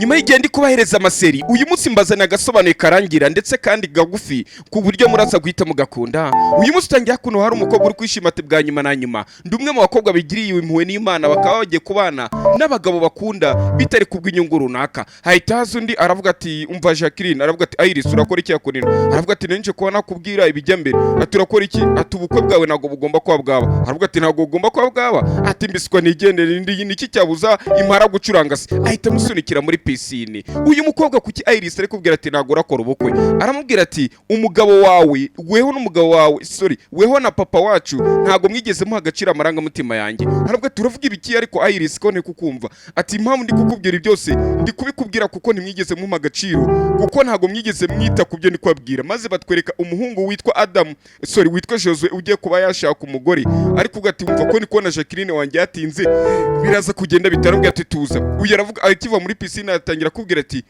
nyuma y'igenda kubahereza amaseri uyu munsi mbazana agasobanuye karangira ndetse kandi gagufi ku buryo muraza guhita mugakunda. Uyu munsi utangiye kuno hari umukobwa uri kwishima ati bwa nyuma na nyuma ndumwe mu bakobwa bigiriye impuhwe n'Imana bakaba bagiye kubana n'abagabo bakunda bitari kubw'inyungu runaka. Hahita haza undi aravuga ati umva Jacqueline, aravuga ati Iris urakora iki yakunino, aravuga ati nje kuba nakubwira ibijya mbere, ati urakora iki, ati ubukwe bwawe ntago bugomba kuba bwaba, aravuga ati ntago bugomba kuba bwaba, ati mbiswa nigendere niki cyabuza impara gucuranga se. Ahita musunikira muri pisine. Uyu mukobwa kuki Iris ari kubwira ati ntago urakora ubukwe, aramubwira ati umugabo wawe weho n'umugabo wawe weho na papa wacu ntago mwigeze muha agaciro amaranga mutima yanjye. Aravuga turavuga ibiki ariko Iris ko ne kukumva, ati impamvu ndi kukubwira byose ndi kubikubwira kuko ntimwigeze muha agaciro, kuko ntago mwigeze mwita kubyo ndi kwabwira. Maze batwereka umuhungu witwa witwa Josue ugiye kuba yashaka umugore, ariko ugati umva ko niko na Jacqueline wanjye yatinze biraza kugenda bitarambye ati tuza. Uyu aravuga akiva muri pisine atangira kubwira ati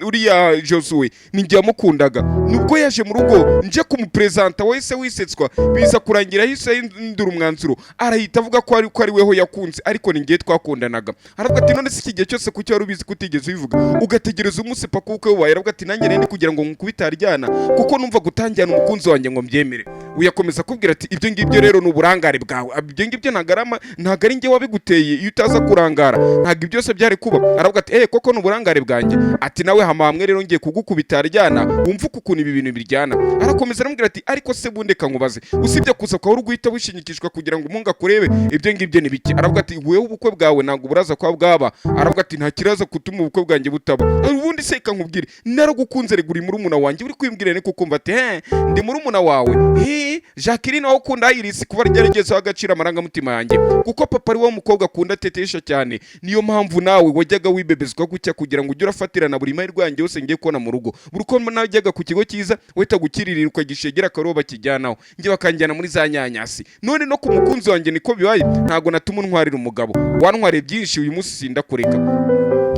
uriya Josue ninjye yamukundaga, nubwo yaje mu rugo nje kumupresenta wese wisetswa biza kurangira hise indura umwanzuro arahita avuga ko ari weho yakunze ariko ningiye twakundanaga. Aravuga ati none se iki gihe cyose kuki wari ubizi kutigeze ubivuga ugategereza umunsi paka uko wabaye. Aravuga ati nanjye nende kugira ngo nkubitaryana kuko numva gutangira umukunzi wanjye ngo mbyemere. Uyakomeza kubwira ati ibyo ngibyo rero n'uburangare bwawe, ibyo ngibyo ntago ari njye wabiguteye, iyo utaza kurangara ntago ibyo byose byari kuba. Aravuga ati koko n'uburangare bwanjye, ati nawe hamamwe rero ngiye kugukubitaryana wumva ukuntu ibi bintu biryana. Arakomeza aramubwira ati ariko se bundeka nkubaze usibye kuza kwa uruguhita wishinyikishwa kugira ngo umunga kurebe ibyo ngibyo ni biki. Aravuga ati wewe ubukwe bwawe ntago buraza kwa bwaba. Aravuga ati nta kiraza kutuma ubukwe bwanjye butaba. Ubundi se kankubwire naragukunze reguri murumuna wanjye uri kwimbwira ne kukumva ati ndi murumuna wawe Jacqueline wawe ukunda Iris kuba ryarigeze agacira amaranga mutima yanjye kuko papa ari wo mukobwa akunda tetesha cyane. Niyo mpamvu nawe wajyaga wibebezwa gucya kugira ngo ujye urafatirana buri mahirwe yanjye yose ngiye kubona mu rugo. Buri uko najyaga ku kigo cyiza wita gukiririra ukagishegera akaroba kijyanaho ngiye bakanjyana muri za nyanyasi. None no ku mukunzi wanjye niko bibaye, ntago natuma untwarira umugabo, wantwariye byinshi uyu munsi sindakureka.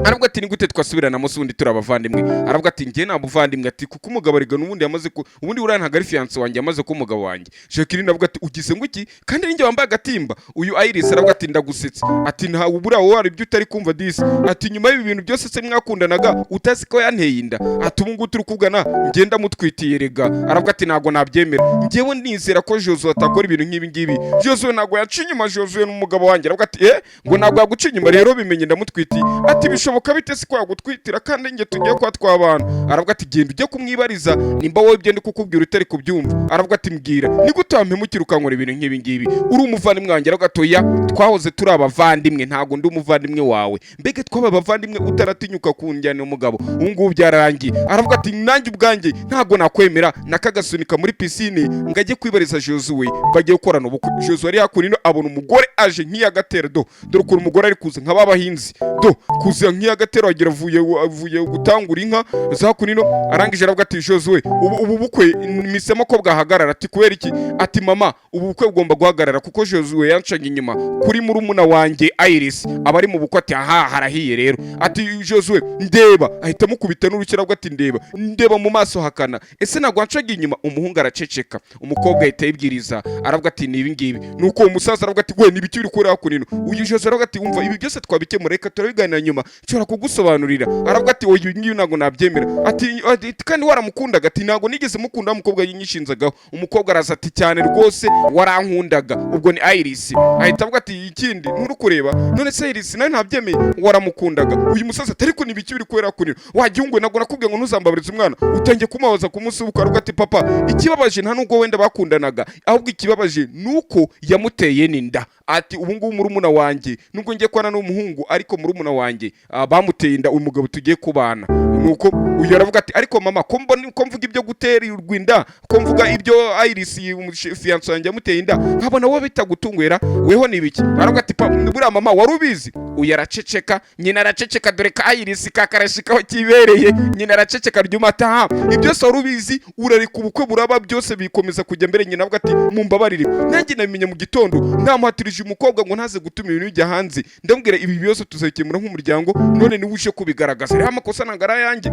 Aravuga ati ni gute twasubirana munsi undi turabavandimwe. Aravuga ati ngiye nabuvandimwe, ati kuko umugabo arega n'ubundi yamaze ko ubundi urana ntago ari fiance wanjye yamaze ko umugabo wanjye. Jacqueline aravuga ati ugize ngo iki kandi ninjye wambaye agatimba. Uyu Iris aravuga ati ndagusetse, ati nta ubura wowe ari byo utari kumva disi, ati nyuma y'ibi bintu byose se mwakundanaga utazi ko yanteye inda, ati ubu ngubu turi kugana ngenda mutwitiye rega. Aravuga ati ntago nabyemera, ngewe nizera ko Josue atakora ibintu nk'ibi ngibi. Josue ntago yaca inyuma, Josue n'umugabo wanjye. Aravuga ati ngo ntago yaguca inyuma rero bimenye ndamutwitiye. Ati bishoboka bite se ko yagutwitira kandi nge tugiye kwa twabana. Aravuga ati genda ujye kumwibariza nimba wowe ibyo ndi kukubwira utari kubyumva. Aravuga ati mbwira ni gute wampemukira ukankora ibintu nk'ibi ngibi, uri umuvandimwe wanjye. Aravuga ati oya twahoze turi abavandimwe ntago ndi umuvandimwe wawe, mbega twaba abavandimwe utaratinyuka kunjyana umugabo ubu ngubu byararangiye. Aravuga ati nanjye ubwanjye ntago nakwemera nakagasunika muri pisine ngajye kwibariza Josue bagiye gukorana ubukwe. Josue ari hakurino abona umugore aje nk'iyagatera dore ukuntu umugore ari kuza nk'ababahinzi kuza nk'iyagatera wagira avuye gutangura inka za kunino. Arangije aravuga ati Josue ubu bukwe misemo ko bwahagarara. Ati kubera iki? Ati mama ubu bukwe bugomba guhagarara kuko Josue yancaga inyuma kuri murumuna wanjye Iris abari mu bukwe. Ati harahiye rero. Ati Josue ndeba, ahita mukubita n'urukira rwo ati ndeba mu maso hakana, ese nagwa ncaga inyuma. Umuhungu araceceka, umukobwa ahita yibwiriza aravuga ati ni ibi ngibi. Nuko umusaza aravuga ati we nibiki uri kuri hakunino. Uyu Josue aravuga ati umva ibi byose twabikemura reka turabiganira nyuma nshobora kugusobanurira. Aravuga ati oya ngiyo ntago nabyemera. Ati kandi waramukundaga. Ati ntago nigeze mukunda umukobwa yinyishinzagaho. Umukobwa araza ati cyane rwose warankundaga, ubwo ni Iris. Ahita avuga ati ikindi nturi kureba none se Iris nawe ntabyemeye waramukundaga. Uyu musaza atari ko nibiki biri kwera kunira wagihungwe ntago nakubwiye ngo ntuzambabirize umwana utangiye kumubaza ku munsi w'ubukwe. Aravuga ati papa ikibabaje nta nubwo wenda bakundanaga, ahubwo ikibabaje nuko yamuteye n'inda. Ati ubu ngubu murumuna wanjye nubwo ngiye kwana n'umuhungu ariko murumuna wanjye bamuteye inda uyu mugabo tugiye kubana. Nuko uyu aravuga ati ariko mama ko mvuga ibyo gutera urwinda, ko mvuga ibyo Iris fiance wanjye yamuteye inda nkabona wowe bitagutungwera weho nibiki. Aravuga ati buriya mama wari ubizi. Uyu araceceka, nyina araceceka dore ka Iris kakarashikaho kibereye. Nyina araceceka ryuma ati ibyo byose wari ubizi urareka ubukwe buraba byose bikomeza kujya mbere. Nyina avuga ati mumbabarire nanjye nabimenye mu gitondo namuhatirije umukobwa ngo ntaze gutuma ibintu bijya hanze, ndambwira ibi byose tuzakemura nk'umuryango none niwe uje kubigaragaza rero amakosa nangara yanjye.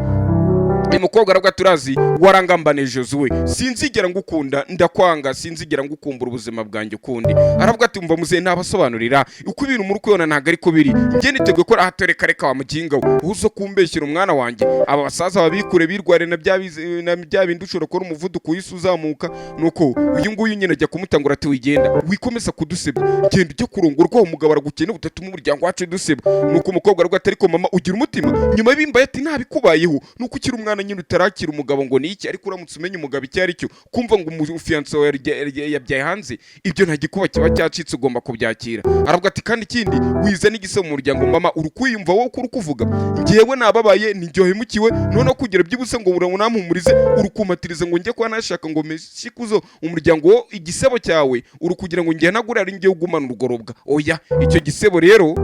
umukobwa aravuga turazi warangambane Josue sinzigera ngukunda ndakwanga sinzigera ngukumbura ubuzima bwanjye ukundi aravuga ati umva muze nabasobanurira uko ibintu muri kuyona ntago ariko biri nge niteguye ko ahatoreka reka wa muginga uzo kumbeshyira umwana wanjye aba basaza babikure birware na bya bindi ushobora ko umuvuduko wisuzamuka nuko uyu nguyu nyine ajya kumutangura ati wigenda wikomeza kudusebya genda ujye kurongorwa umugabo aragukene utatuma umuryango wacu dusebya nuko umukobwa aravuga ati ariko mama ugira umutima nyuma y'ibimbaye ati ntabikubayeho nuko ukiri umwana nyine utarakira umugabo ngo ni iki ariko uramutse umenya umugabo icyo ari cyo kumva ngo umufiance wawe yabyaye hanze ibyo nta gikuba kiba cyacitse ugomba kubyakira aravuga ati kandi ikindi wiza n'igisebo mu muryango mama urukwiyumva wowe kuri kuvuga ngewe nababaye niryohemukiwe none kugira byibuse ngo unampumurize urukumatirize ngo njye kwa nashaka ngo meshikuzo umuryango wo igisebo cyawe urukugira ngo ngiye nagura ari ngiye ugumana urugorobwa oya icyo gisebo rero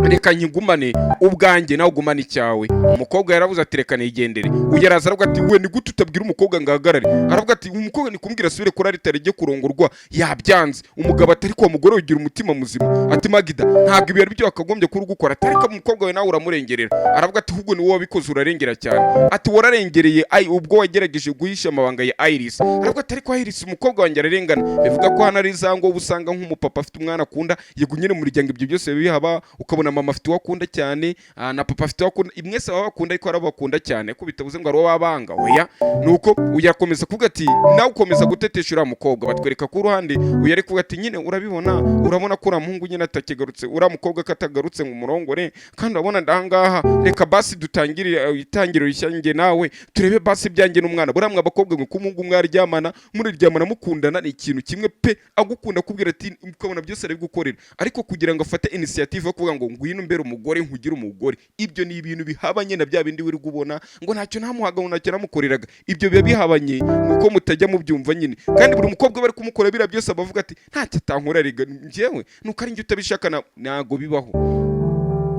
reka nkigumane ubwanjye nawe ugumane icyawe umukobwa yaravuze ati reka nigendere uyaraza aravuga ati we ni gute utabwira umukobwa ngahagarare aravuga ati umukobwa nikumbwira asubire kuri aritari rye kurongorwa yabyanze umugabo atari kwa mugore ugira umutima muzima ati Magida ntabwo ibi ari byo wakagombye kuri gukora atari ko umukobwa we nawe uramurengerera aravuga ati ahubwo ni wowe wabikoze urarengera cyane ati wararengereye ubwo wagerageje guhisha amabanga ya Iris aravuga ati ariko Iris umukobwa wanjye ararengana bivuga ko hano ari zango ubusanga nk'umupapa afite umwana akunda yegunyene mu muryango ibyo byose bihaba ukabona mama afite wakunda cyane na papa afite wakunda imwese baba bakunda ariko arabakunda cyane ko bitabuze ngo ari wabanga oya nuko uyakomeza kuvuga ati nawe ukomeza gutetesha uriya mukobwa batwereka ku ruhande uyari kuvuga ati nyine urabona ko uriya muhungu nyine atakigarutse uriya mukobwa katagarutse ngo umurongore kandi urabona ndahangaha reka basi dutangire itangiro rishyange nawe turebe basi byanjye n'umwana buramwe abakobwa ngo kumungu mwaryamana muriryamana mukundana ni ikintu kimwe pe agukunda kubwira ati ukabona byose ari gukorera ariko kugira ngo afate initiative yo kuvuga ngo ngwino mbere umugore nkugira umugore ibyo ni ibintu bihabanye na bya bindi wiri gubona ngo ntacyo ntamuhaga ngo ntacyo namukoreraga ibyo biba bihabanye nuko mutajya mubyumva nyine kandi buri mukobwa bari kumukora bira byose abavuga ati ntacyo atankorera njyewe nuko ari njye utabishaka nago bibaho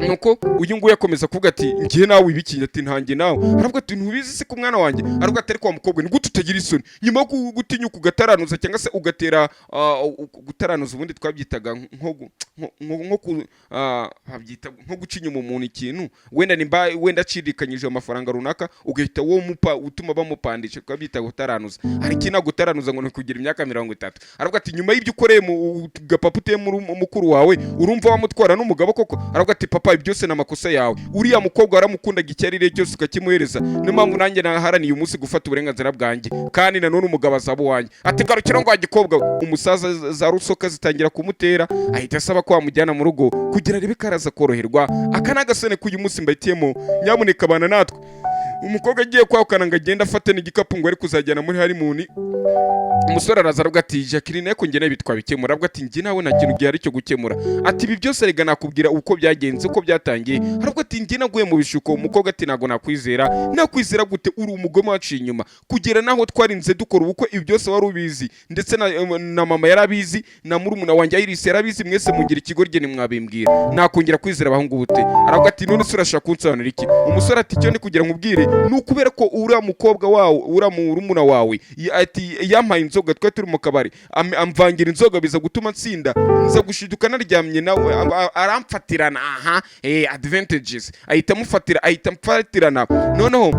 nuko uyu nguyu yakomeza kuvuga ati ngiye nawe ibikinye ati ntange nawe aravuga ati ntubizi se ku mwana wanjye aravuga ati ariko wa mukobwa ni gute utagira isoni nyuma yo gutinyuka ugataranuza cyangwa se ugatera gutaranuza ubundi twabyitaga nko guca inyuma umuntu ikintu wenda acirikanyije amafaranga runaka ugahita wo utuma bamupandisha twabyita gutaranuza hari ikintu gutaranuza ngo ni kugira imyaka 30 aravuga ati nyuma y'ibyo ukoreye mu gapapa uteye mukuru wawe urumva wamutwara n'umugabo koko aravuga ati papa byose n'amakosa yawe uriya mukobwa waramukundaga icyarire cyose ukakimuhereza niyo mpamvu nanjye naharaniye umunsi gufata uburenganzira bwanjye kandi nanone umugabo azaba wanjye ati garukira ngo wagikobwa umusaza za rusoka zitangira kumutera ahita asaba ko wamujyana mu rugo kugira arebe karaza koroherwa aka nagasone kuyu munsi mbatiyemo nyamuneka bana natwe umukobwa agiye kwakana ngo agenda afate n'igikapu ngo ari kuzajyana muri harimuni umusore araza aravuga ati Jacqueline yako njye nabitwa bikemura aravuga ati njye nawe nta kintu gihari cyo gukemura ati ibi byose rega nakubwira uko byagenze uko byatangiye aravuga ati njye naguye mu bishuko umukobwa ati nago nakwizera gute uri umugome waciye inyuma kugera naho twarinze dukora ubukwe ibi byose wari ubizi ndetse na mama yarabizi na murumuna wanjye Iris yarabizi mwese mugira ikigorye nimwabimbwira nakongera kwizera abahungu bute aravuga ati none se urashaka kunsobanura iki umusore ati cyo ni kugira ngo ubwire nukubera ko uriya mukobwa wawe uriya murumuna wawe ati yampaye inzoga twe turi mu kabari amvangira inzoga biza gutuma nsinda nza gushiduka naryamye nawe aramfatirana advantages ahita mfatirana noneho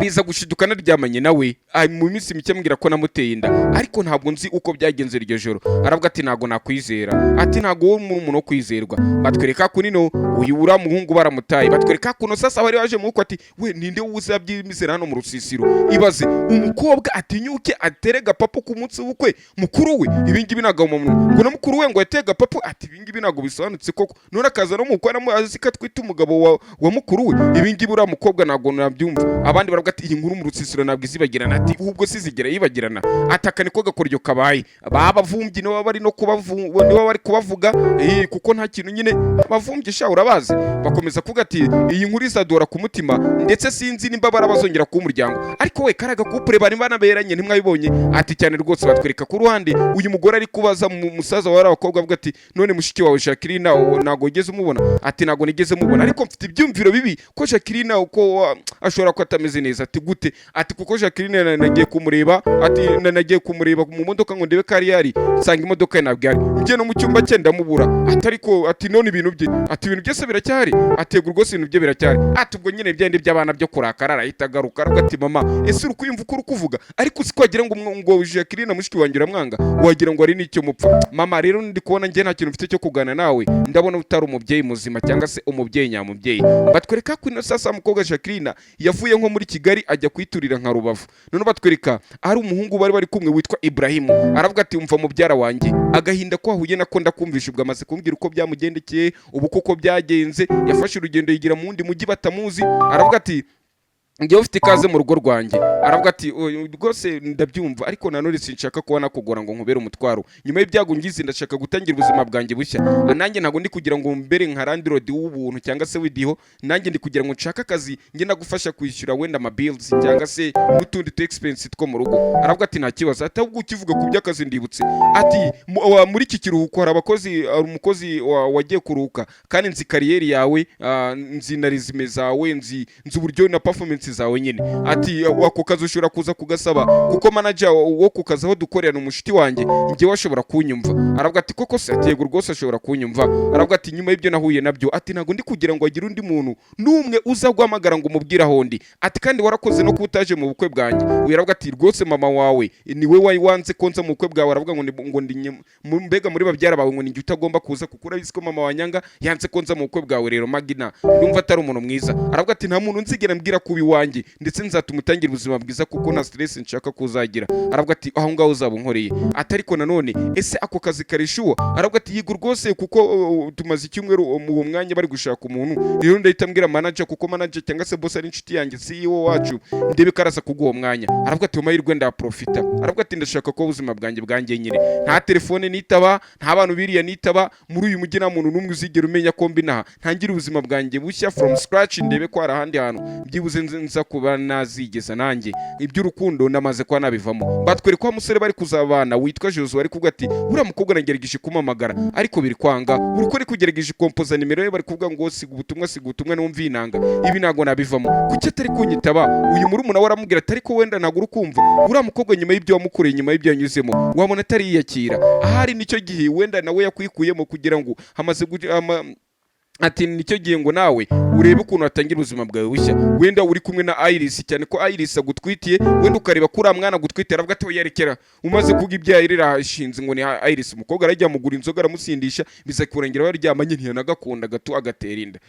biza gushiduka naryamanye nawe mu minsi mike mbwira ko namuteye inda ariko ntabwo nzi uko byagenze iryo joro aravuga ati nago nakwizera ati nago wo umuntu wo kwizerwa batwereka kunino uyu ura muhungu baramutaye batwereka kuno sasa bari baje mu ati we ninde wuza byimizera hano mu rusisiro ibaze umukobwa atinyuke aterega papa ku munsi w'ukwe mukuru we ibingibi nago mu ngo na mukuru we ngo yatega papa ati ibingibi nago bisobanutse koko none akaza no mukwana mu azika twita umugabo wa mukuru we ibingibi ura mukobwa nago nabyumva abandi ati iyi nkuru mu rusisiro nabwo izibagirana ati ubwo sizigera yibagirana ataka niko gakoryo kabaye babavumbye no bari no kubavuga kuko nta kintu nyine bavumbye sha urabazi bakomeza kuvuga ati iyi nkuru izadora ku mutima ndetse sinzi nimba barabazongera ku muryango ariko we karaga kupure bari banaberanye ntimwabibonye ati cyane rwose batwereka ku ruhande uyu mugore ari kubaza musaza wa abakobwa avuga ati none mushiki wawe Jacqueline nago ugeze umubona ati nago nigeze mubona ariko mfite ibyumviro bibi ko Jacqueline uko ashobora ko atameze neza ati gute ati kuko Jacqueline nagiye kumureba ati nagiye kumureba mu modoka ngo ndebe ko ari yari nsanga imodoka ye ntabwo yari njye no mu cyumba cye ndamubura atariko ati none ibintu bye ati ibintu byose biracyari atega rwose ibintu bye biracyari ati ubwo nyine byende by'abana byo kurakara arahita agaruka aravuga ati mama ese uri kuyumva uko uri kuvuga ariko siko wagira ngo Jacqueline mushiki wanjye uramwanga wagira ngo ari n'icyo mupfa mama rero ndi kubona njye nta kintu mfite cyo kugana nawe ndabona utari umubyeyi muzima cyangwa se umubyeyi nyamubyeyi batwereka ko ino sasa mukobwa Jacqueline yavuye nko muri Kigali ajya kwiturira nka Rubavu none batwereka ari umuhungu bari kumwe witwa Ibrahim aravuga ati umva mubyara wanjye agahinda ko ahuye nako ndakumvisha ubwo amaze kumbwira uko byamugendekeye ubu koko byagenze yafashe urugendo yigira mu wundi mujyi batamuzi aravuga ati ngiye ufite ikaze mu rugo rwanjye aravuga ati rwose ndabyumva ariko nanone sinshaka kuba nakugora ngo nkubere umutwaro nyuma y'ibyago ngize ndashaka gutangira ubuzima bwanjye bushya nanjye ntago ndi kugira ngo mbere nka landlord w'ubuntu cyangwa se widiho nanjye ndi kugira ngo nshaka akazi nge nagufasha kwishyura wenda ama bills cyangwa se n'utundi tu expense two mu rugo aravuga ati nta kibazo ati ahubwo ukivuga ku by'akazi ndibutse ati muri iki kiruhuko hari umukozi wagiye kuruhuka kandi nzi kariyeri yawe nzi na resume zawe nzi uburyo na performance zawe nyine ati wako kazi ushobora kuza kugasaba kuko manager wo kukazi aho dukorera umushiti wanjye ngiye washobora kunyumva aravuga ati koko se ati yego rwose ashobora kunyumva aravuga ati nyuma y'ibyo nahuye nabyo ati ntago ndi kugira ngo agire undi muntu n'umwe uza guhamagara ngo umubwire aho ndi ati kandi warakoze no kutaje mu bukwe bwanjye aravuga ati rwose mama wawe niwe wanze konza mu bukwe bwawe aravuga ngo ndi mbega muri babyara bawe ngo ninjye utagomba kuza kuko urabizi ko mama wanyanga yanze konza mu bukwe bwawe rero Magina ndumva atari umuntu mwiza aravuga ati nta muntu nzigera mbwira kubi wanjye ndetse nzatumutangira ubuzima bwiza kuko na stress nshaka kuzagira aravuga ati aho ngaho uzaba unkoreye atariko nanone ese ako kazi karishuwa aravuga ati yigo rwose kuko tumaze icyumweru mu mwanya bari gushaka umuntu rero ndahita mbwira manager kuko manager cyangwa se boss ari inshuti yanjye CEO wacu ndebe karasa kuguwo mwanya aravuga ati umahirwe nda profita aravuga ati ndashaka ko ubuzima bwanjye nyine nta telefone nitaba nta bantu biriya nitaba muri uyu mujyi nta muntu n'umwe uzigera umenya ko mbinaha ntangira ubuzima bwanjye bushya from scratch ndebe ko arahandi hantu byibuze nza kuba nazigeza nanjye iby'urukundo namaze kwa nabivamo batwere kwa musore bari kuzabana witwa Joshua ari kuvuga ati uriya mukobwa nagerageje kumamagara ariko biri kwanga uruko ari kugerageje kompoza nimero ye bari kuvuga ngo siga ubutumwa numva inanga ibi nago nabivamo kuki atari kunyitaba uyu muri umuna waramubwira atari ko wenda nago urukumva uriya mukobwa nyuma y'ibyo wamukoreye nyuma y'ibyo yanyuzemo wabona atari yiyakira ahari nicyo gihe wenda nawe yakwikuyemo kugira ngo hamaze ati nicyo gihe ngo nawe urebe ukuntu watangira ubuzima bwawe bushya wenda uri kumwe na Iris cyane ko Iris agutwitiye wenda ukareba kuri mwana agutwitira aravuga ati yerekera umaze kuga ibyaye ashinze ngo ni Iris umukobwa arajya mugura inzoga aramusindisha biza kurengera baryamanye ntiyanagakunda gato agatera inda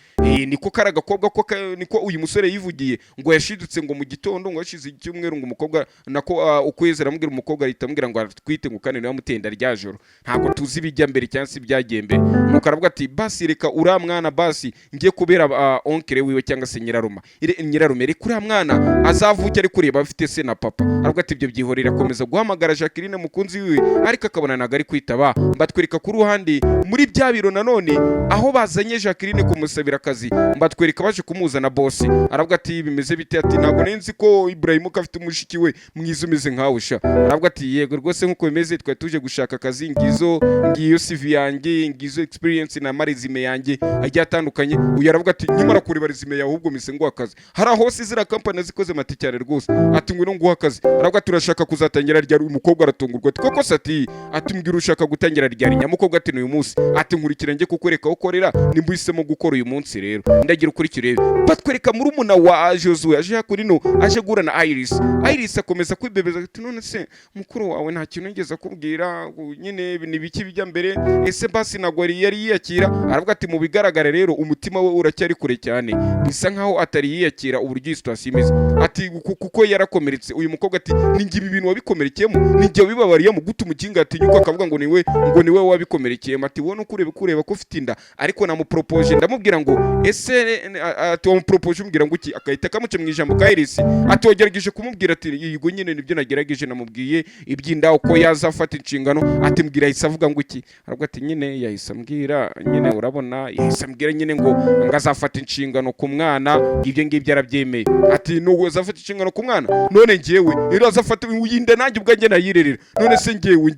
niko karagakobwa ko niko uyu musore yivugiye ngo yashidutse ngo mu gitondo ngo yashize icyumweru ngo umukobwa nako ukwezi aramubwira umukobwa ahita amubwira ngo atwite ngo kandi niwe amutenda rya joro ntago tuzi bijya mbere cyangwa se byagiye mbere nuko aravuga ati basi reka mwana basi ngiye kubera onkere wiwe cyangwa se nyirarume reka uriya mwana azavuke ari kureba afite se na papa aravuga ati ibyo byihorera akomeza guhamagara Jacqueline mukunzi wiwe ariko akabona naga ari kwitaba mbatwereka ku ruhande muri bya biro nanone aho bazanye Jacqueline kumusabira akazi mbatwereka baje kumuzana boss aravuga ati bimeze bite ati ntabwo nenzi ko Ibrahim ko afite umushiki we mwiza umeze nkawe sha aravuga ati yego rwose nkuko bimeze twa tuje gushaka akazi ngiyo CV yanjye ngizo experience na marizime yanjye ajya atandukanye uyu aravuga ati nyimara kureba resume yawe ahubwo mise ngo akazi hari aho zira company zikoze mati cyane rwose ati ngwino ngo akazi aravuga turashaka kuzatangira rya umukobwa aratungurwa ati koko sati ati mbwira ushaka gutangira rya nyamukobwa ati uyu munsi ati nkurikira nge kukoreka ukorera nimbuhisemo gukora uyu munsi rero ndagira ukurikire batwereka muri umuna wa Joshua aje hakurino aje gura na Iris akomeza kwibebeza ati none se mukuru wawe nta kintu ngeza kubwira nyine nibiki bijya mbere ese basi nagwari yari yiyakira aravuga ati mu bigaragara rero umutima we uracyari kure cyane bisa nkaho atari yiyakira uburyo situation imeze ati kuko yarakomeretse uyu mukobwa ati ningi ibi bintu wabikomerekeyemo ningi wibabariye mu guta umukinga ati nyuko akavuga ngo niwe wabikomerekeyemo ati wowe kureba ko ufite inda ariko namupropose ndamubwira ngo ese ati wamupropose umbwira ngo iki akahita kamuce mu ijambo ka Iris ati wagerageje kumubwira ati yigo nyine nibyo nagerageje namubwiye ibyinda uko yazafata inshingano ati mbwira yahise avuga ngo iki aravuga ati nyine yahise ambwira nyine urabona yahise ambwira nyine ngo ngazafata inshingano ku mwana ibyo ngibyo arabyemeye ati no azafata inshingano ku mwana none ngewe rero azafata uyinda nanjye ubwanjye nayirerera none se ngewe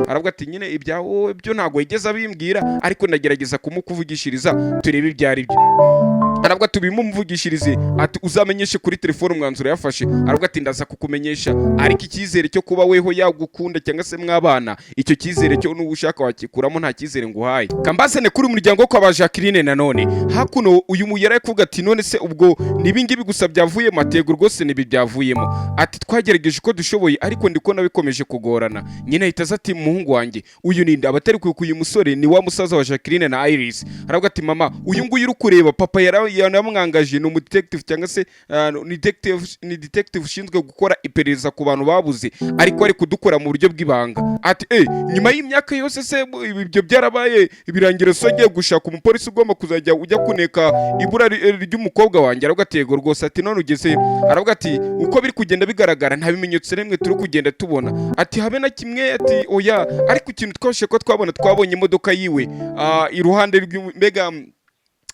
aravuga ati nyine ibyawo byo ntago yigeze abimbwira ariko ndagerageza kumukuvugishiriza turebe ibyari byo aravuga ati bimumvugishirize ati uzamenyeshe kuri telefone umwanzuro yafashe. Aravuga ati ndaza kukumenyesha, ariko icyizere cyo kuba weho yagukunda cyangwa se mwabana, icyo cyizere cyo n'ubushaka wakikuramo, nta cyizere nguhaye. Kambazane kuri umuryango kwa ba Jacqueline nanone hakuno uyu muyara kuvuga ati none se ubwo nibingibi gusa byavuye matego rwose nibi byavuyemo. Ati twagerageje uko dushoboye ariko ndiko nabikomeje kugorana. Nyina ahitaza ati muhungu wanjye uyu ninde, abatari kuyu musore ni wa musaza wa Jacqueline na Iris. Aravuga ati mama uyu nguyu uri kureba papa yaramwangaje, ni umudetective cyangwa se ni detective ushinzwe gukora iperereza ku bantu babuze, ariko ari kudukora mu buryo bw'ibanga. Ati nyuma y'imyaka yose se ibyo byarabaye birangira so agiye gushaka umupolisi ugomba kuzajya ujya kuneka ibura ry'umukobwa wanjye. Aravuga ati yego rwose. Ati none ugeze, aravuga ati uko biri kugenda bigaragara nta bimenyetso remwe turi kugenda tubona. Ati habe na kimwe, ati oya, ariko ikintu twashe ko twabonye imodoka yiwe iruhande mbega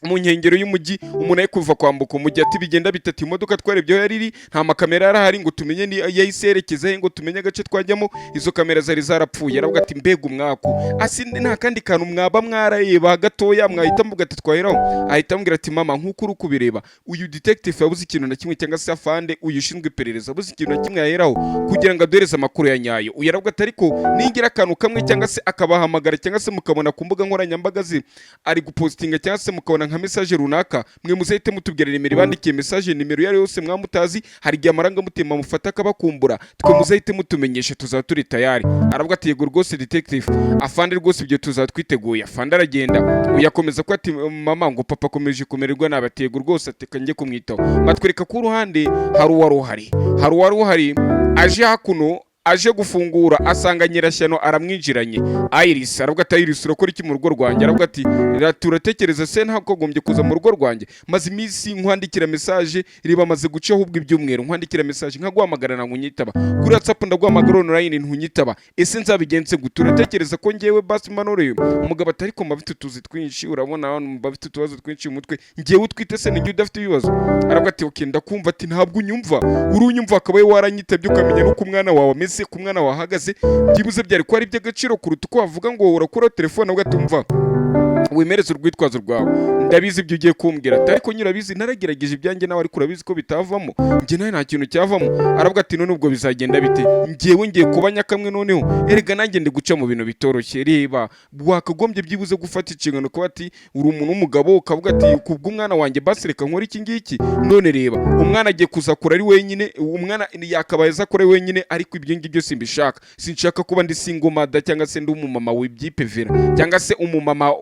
mu nkengero y'umujyi umuntu ari kuva kwambuka umujyi. Ati bigenda bitatu imodoka twarebyeho yariri nta makamera yarahari ngo tumenye ni yayiserekeza he ngo tumenye agace twajyamo, izo kamera zari zarapfuye. Aravuga ati mbega umwako, asi nta kandi kantu mwaba mwarareba gatoya mwahita mvuga ati twaheraho. Ahita ambwira ati mama nk'uko uri kubireba uyu detective yabuze ikintu na kimwe cyangwa se afande uyu ushinzwe iperereza abuze ikintu na kimwe yaheraho kugira ngo aduhereze amakuru ya nyayo. Uyu aravuga ati ariko ningira akantu kamwe cyangwa se akabahamagara cyangwa se mukabona ku mbuga nkoranyambaga ze ari gupostinga cyangwa se mukabona nka message runaka, mwe muzahite mutubwira nimero bandikiye message, nimero yari yose mwamutazi, hari gihe amarangamutima mufata akabakumbura, twe muzahite mutumenyesha tuzaturi tayari. Aravuga ati yego rwose detective, afande rwose ibyo tuzatwiteguye. Afande aragenda, uyakomeza ko ati mama ngo papa akomeje kumererwa nabi. Ati yego rwose, ati kanjye kumwitaho. Batwereka ku ruhande hari uwari uhari aje hakuno aje gufungura asanga Nyirashyano aramwinjiranye. Iris aravuga ati Iris urakora iki mu rugo rwanjye? Aravuga ati turatekereza se nta kogombye kuza mu rugo rwanjye, maze iminsi nkwandikira message riba maze guca ahubwo ibyumweru nkwandikira message nkaguhamagara na nkunyitaba kuri WhatsApp ndaguhamagara online ntunyitaba, ese nzabigenze gute? Turatekereza ko ngewe basi manore umugabo atari ko mabifite tuzi twinshi, urabona abantu bafite tubazo twinshi mu mutwe, ngewe utwite se ngiye udafite ibibazo? Aravuga ati okay ndakumva. Ati ntabwo unyumva, urunyumva akabaye waranyitabye ukamenya no ku mwana wawe ameze, ku mwana wahagaze, byibuze byari ko ari by'agaciro kuruta uko wavuga ngo urakora telefone ugatumva wimereze urwitwazo rwawe. Ndabizi ibyo ugiye kumbwira, ati ariko nyirabizi naragerageje ibyanjye nawe ariko urabizi ko bitavamo, njye nawe nta kintu cyavamo. Aravuga ati none ubwo bizagenda bite? Ngewe ngiye kuba nyakamwe noneho, erega nanjye ndi guca mu bintu bitoroshye. Reba wakagombye byibuze gufata inshingano kuba ati uri umuntu w'umugabo ukavuga ati kubw'umwana wanjye basi reka nkora iki ngiki. None reba umwana agiye kuzakura ari wenyine, umwana yakabaye azakora wenyine, ariko ibyo ngibyo simbishaka. Sinshaka kuba ndi single mother cyangwa se ndi umumama wibyipevera cyangwa se umumama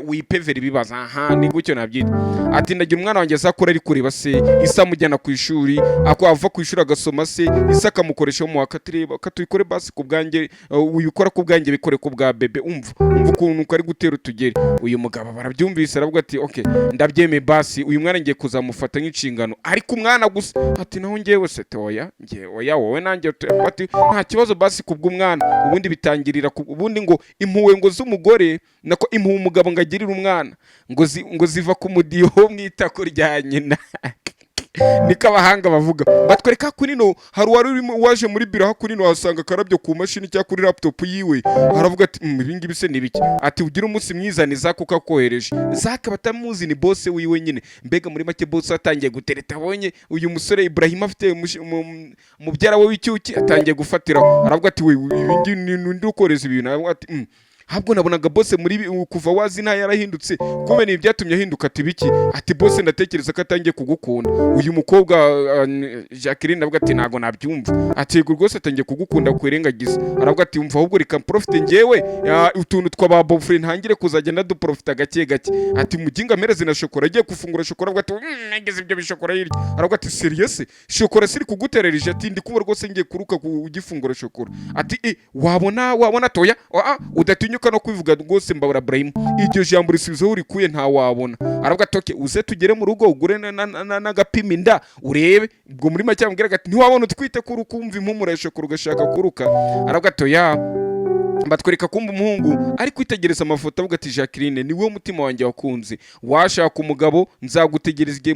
wipevera ibibaza. Aha ni gutyo nabyita. Ati ndagira umwana wanjye azakora ari kureba se isa mujyana ku ishuri, akava ku ishuri agasoma se isa akamukoresha mu akatireba katuyikore basi ku bwanjye, uyikora ku bwanjye bikore ku bwa bebe. Umva ukuntu ari gutera utugeri. Uyu mugabo barabyumvise aravuga ati okay ndabyeme basi uyu mwana ngiye kuzamufata nk'inshingano, ariko umwana gusa. Ati naho ngewe se toya oya wowe nanjye ati nta kibazo basi kubw'umwana. Ubundi bitangirira ubundi ngo impuwe ngo z'umugore nako impuwe umugabo ngagirira umwana ngo ziva ku mudiho mwitako rya nyina. Niko abahanga bavuga. Batwereka kuri no hari waje muri biro hakuri no hasanga karabyo ku mashini cyangwa kuri laptop yiwe. Aravuga ati ibingi bise nibiki? Ati ugira umunsi mwiza ni zako kakohereje. Zaka batamuzi ni boss wiwe nyine. Mbega muri make boss atangiye gutereta abonye uyu musore Ibrahim afite mubyara we w'icyuki atangiye gufatira. Aravuga ati we ibingi ndi ukoreza ibintu. Aravuga ati habwo nabonaga boss muri kuva wazi nta yarahindutse kumene ibyatumye ahinduka. Ati biki? Ati boss ndatekereza ko atangiye kugukunda. Uyu mukobwa Jacqueline avuga ati nago nabyumva. Ati yego rwose atangiye kugukunda kwerengagiza. Aravuga ati umva ahubwo reka profite ngewe utuntu twa BAPFA ntangire kuzagenda duprofita gake gake. Ati muginga mereze na shokora agiye gufungura shokora. Avuga ati nageze ibyo bishokora hirya. Aravuga ati serious shokora siri kuguterereje? Ati ndi kuba rwose ngiye kuruka kugifungura shokora. Ati wabona toya udatinyuka no kwivuga rwose mbabura Ibrahim iryo jambo risubizo urikuye nta wabona. Aravuga ati okay uze tugere mu rugo ugure n'agapima inda urebe. Ubwo muri make ambwira ati ntiwabona utwite ko urukumva impumuro ya shokora ugashaka kuruka. Aravuga ati oya batwereka kumba umuhungu ari kwitegereza amafoto avuga ati Jacqueline ni wowe mutima wanjye wakunze, washaka umugabo nzagutegereza igihe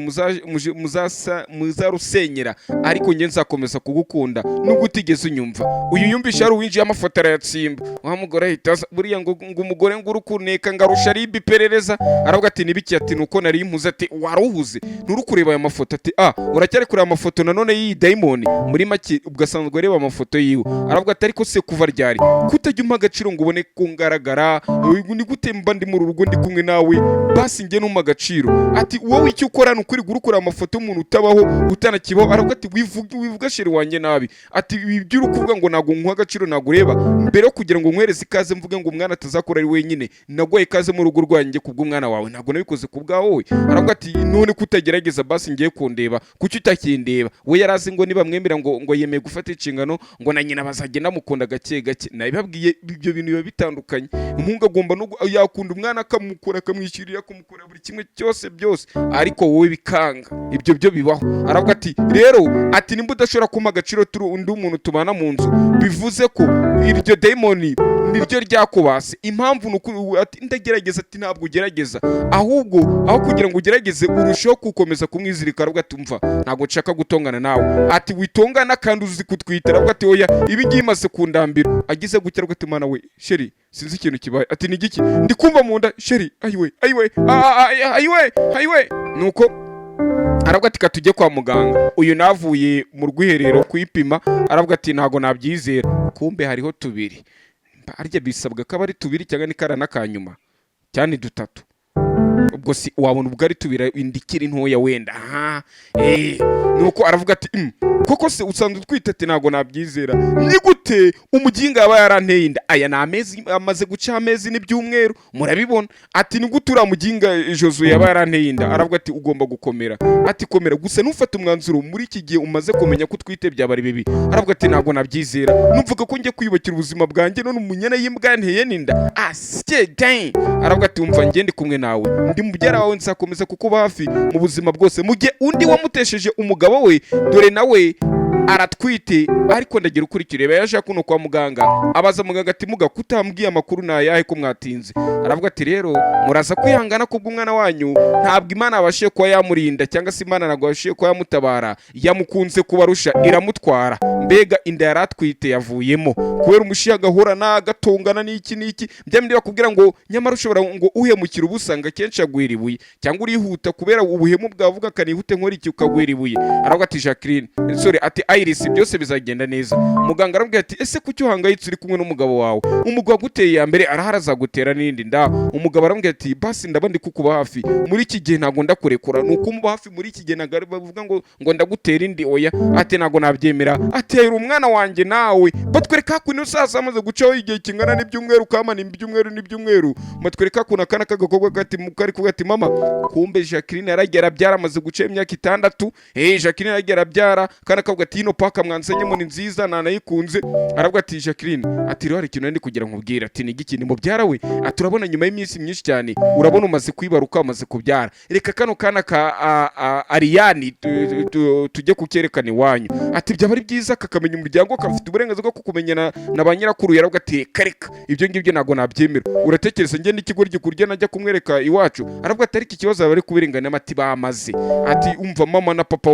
muzarusenyera, ariko nge nzakomeza kugukunda nubwo utigeze unyumva. Uyu yumvisha ari uwinjiye amafoto arayatsimba, wa mugore ahita buriya ngo umugore ngo urukuneka ngarusha ari iperereza, aravuga ati nibiki, ati nuko nari impuze, ati waruhuze nturi kureba aya mafoto, ati uracyari kureba amafoto nanone y'iyi diamond, muri make ugasanzwe ureba amafoto yiwe. Aravuga ati ariko se kuva ryari kutajya umpa agaciro ngo ubone ko ngaragara, ni gute mba ndi mu rugo ndi kumwe nawe, basi nge numpa agaciro. Ati wowe icyo ukora ni ukuri gukora amafoto y'umuntu utabaho utanakibaho. Aravuga ati wivuga sheri wanjye nabi, ati ibyo uri kuvuga ngo ntago nkuha agaciro ntago ureba, mbere yo kugira ngo nkwereze ikaze mvuge ngo umwana atazakora ari wenyine, nagoye ikaze mu rugo rwanjye kubw'umwana wawe, ntago nabikoze kubwawe. Aravuga ati none kutagerageza basi ngiye kundeba, kuki utakindeba? We yarazi ngo niba mwemera ngo yemeye gufata inshingano ngo na nyina bazagenda mukunda gake gake. Nabibabwiye ibyo bintu biba bitandukanye. Umuhungu agomba no yakunda umwana akamukora akamwishyurira akamukora buri kimwe cyose byose, ariko wowe bikanga. Ibyo byo bibaho. Aravuga ati rero ati nimba udashobora kumpa agaciro turi undi umuntu tubana mu nzu, bivuze ko iryo daimoni niryo ryakubase. Impamvu nuko ati ndagerageza, ati ntabwo ugerageza, ahubwo aho kugira ngo ugerageze urushaho gukomeza kumwizirika. Aravuga ati umva ntabwo nshaka gutongana nawe, ati witongana kandi uzi kutwita. Aravuga ati oya ibi ngiye maze kundambira. Agize gutya aravuga ati mana we sheri sinzi ikintu kibaye, ati ni giki ndi kumva mu nda sheri, ayiwe nuko aravuga ati katujye kwa muganga. Uyu navuye mu rwiherero kwipima, aravuga ati ntago nabyizera, kumbe hariho tubiri. Arya bisabwa ko ari tubiri cyangwa ni karana kanyuma cyane dutatu, ubwo si wabona ubwo ari tubira indikiri ntoya wenda. Nuko aravuga ati koko se usanzwe twita, ati ntago nabyizera. Ni gute umuginga yaba yaranteye inda? Aya ni amezi amaze guca amezi n'ibyumweru murabibona. Ati ni gute uriya muginga Josué yaba yaranteye inda? Aravuga ati ugomba gukomera, ati komera gusa nufata umwanzuro muri iki gihe umaze kumenya ko twite byaba ari bibi. Aravuga ati ntago nabyizera, numvuga ko ngiye kwiyubakira ubuzima bwanjye none umunyana y'imbwa yanteye n'inda. Aravuga ati umva ngiye ndi kumwe nawe, ndi mubyara wawe, nzakomeza kukuba hafi mu buzima bwose. Mu gihe undi wamutesheje umugabo we, dore nawe aratwite, ariko ndagira ukurikire. Yaje kuno kwa muganga, abaza muganga ati muga kutambwiye amakuru nayahe ko mwatinze? Aravuga ati rero muraza kwihangana kubw'umwana wanyu, ntabwo Imana abashiye kuba yamurinda cyangwa se Imana ntabwo abashiye kuba yamutabara, yamukunze kubarusha iramutwara. Mbega inda yaratwite yavuyemo kubera umushiya agahura n'agatongana n'iki byamindi bakubwira ngo nyamara ushobora ngo uhemukira ubusanga kenshi agwira ibuye, cyangwa urihuta kubera ubuhemu bwavuga kanihute nkora iki ukagwira ibuye. Aravuga ati Jacqueline ati Iris byose bizagenda neza. Muganga arambwira ati ese kuki uhangayitse uri kumwe n'umugabo wawe? Umugabo aguteye ya mbere araharazagutera n'indi nda. Umugabo arambwira ati basi ndaba ndi kukuba hafi muri iki gihe, ntago ndakurekura. Nuko umuba hafi muri iki gihe ntago bavuga ngo ndagutera indi, oya. Ati ntago nabyemera, atera umwana wanjye nawe. Batwereka kuno sasa amaze gucaho igihe kingana n'ibyumweru, kamana n'ibyumweru batwereka kuna kana kagakobwa kari kuvuga ati mama kumbe Jacqueline yaragera byara amaze guca imyaka 6. Jacqueline yaragera byara kana kavuga ati ino paka mwansenyemo ni nziza nanayikunze. Aravuga ati Jacqueline ati rero hari ikintu ndi kugira nkubwira, ati ni giki? Ni mubyara we. Aturabona nyuma y'iminsi myinshi cyane urabona umaze kwibaruka, amaze kubyara, reka kano kana ka Ariane tujye kukerekana iwanyu. Ati byaba ari byiza kakamenya umuryango, kafite uburenganzira bwo kukumenyana na ba nyirakuru. Yaravuga ati kareka ibyo ngibyo ntago nabyemera, uratekereza njye n'ikigo gikurya najya kumwereka iwacu? Aravuga ati ariko ikibazo bari kubirengana amati bamaze. Ati umva mama na papa